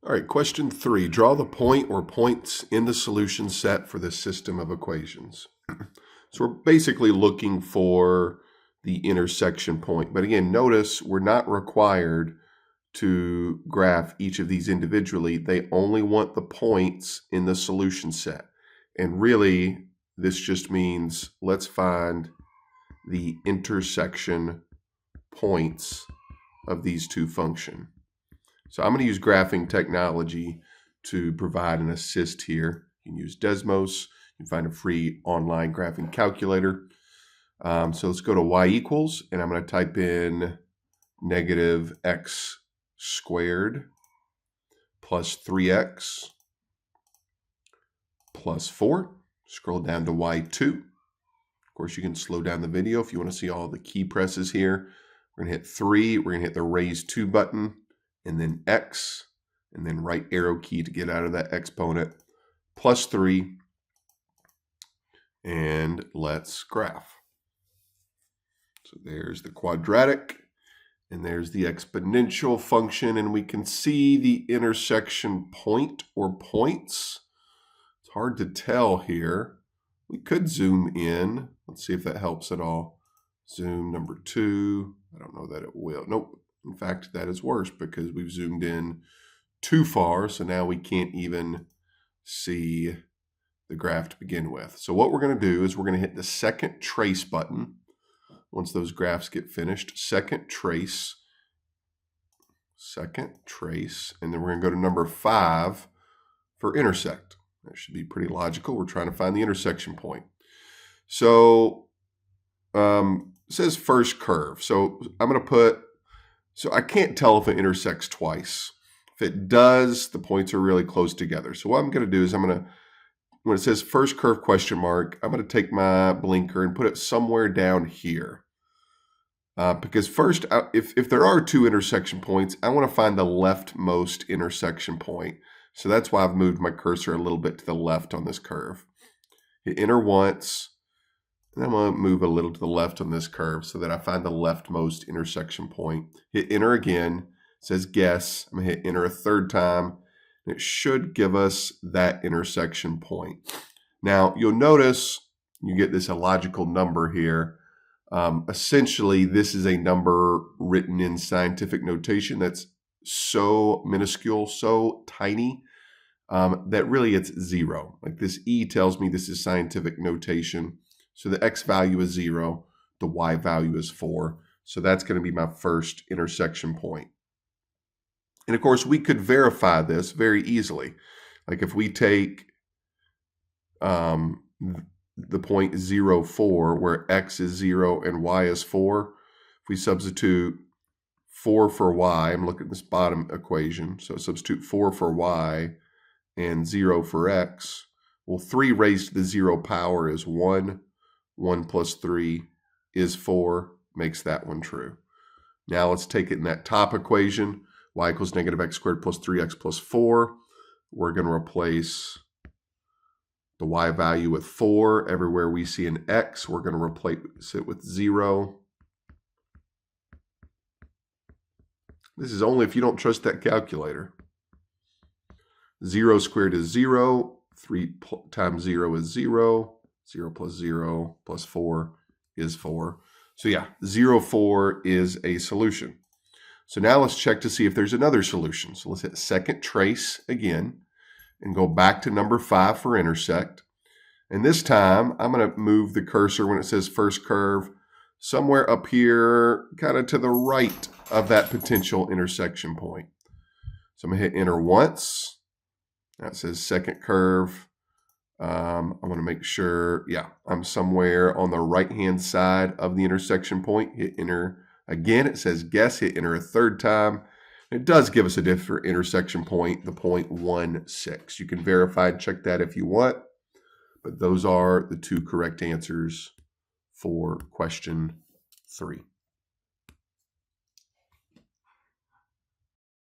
All right, question 3. Draw the point or points in the solution set for this system of equations. So we're basically looking for the intersection point. But again, notice we're not required to graph each of these individually. They only want the points in the solution set. And really, this just means let's find the intersection points of these two functions. So I'm going to use graphing technology to provide an assist here. You can use Desmos. You can find a free online graphing calculator. So let's go to y equals, and I'm going to type in negative x squared plus 3x plus 4. Scroll down to y2. Of course, you can slow down the video if you want to see all the key presses here. We're going to hit 3. We're going to hit the raise 2 button, and then x, and then right arrow key to get out of that exponent, plus 3, and let's graph. So there's the quadratic, and there's the exponential function, and we can see the intersection point or points. It's hard to tell here. We could zoom in. Let's see if that helps at all. Zoom number 2. I don't know that it will. Nope. In fact, that is worse because we've zoomed in too far, so now we can't even see the graph to begin with. So what we're going to do is we're going to hit the second trace button. Once those graphs get finished, second trace, and then we're going to go to number 5 for intersect. That should be pretty logical. We're trying to find the intersection point. So it says first curve. So I'm going to put, so I can't tell if it intersects twice. If it does, the points are really close together. So what I'm going to do is when it says first curve question mark, I'm going to take my blinker and put it somewhere down here. Because first, if there are 2 intersection points, I want to find the leftmost intersection point. So that's why I've moved my cursor a little bit to the left on this curve. Hit enter once, and I'm going to move a little to the left on this curve so that I find the leftmost intersection point. Hit enter again. It says guess. I'm going to hit enter a third time. And it should give us that intersection point. Now, you'll notice you get this illogical number here. Essentially, this is a number written in scientific notation that's so minuscule, so tiny, that really it's 0. Like this E tells me this is scientific notation. So the X value is 0, the Y value is 4. So that's going to be my first intersection point. And of course, we could verify this very easily. Like if we take the point 0, 4, where X is 0 and Y is 4, if we substitute 4 for Y, I'm looking at this bottom equation, so substitute 4 for Y and 0 for X, well, 3 raised to the 0 power is 1. 1 plus 3 is 4, makes that one true. Now let's take it in that top equation, y equals negative x squared plus 3x plus 4. We're going to replace the y value with 4. Everywhere we see an x, we're going to replace it with 0. This is only if you don't trust that calculator. 0 squared is 0. 3 times 0 is 0. 0 plus 0 plus 4 is 4. So yeah, 0, 4 is a solution. So now let's check to see if there's another solution. So let's hit second trace again and go back to number 5 for intersect. And this time I'm going to move the cursor when it says first curve somewhere up here, kind of to the right of that potential intersection point. So I'm going to hit enter once. That says second curve. I want to make sure, yeah, I'm somewhere on the right-hand side of the intersection point. Hit enter again. It says guess. Hit enter a third time. It does give us a different intersection point, the point 1,6. You can verify and check that if you want, but those are the 2 correct answers for question 3.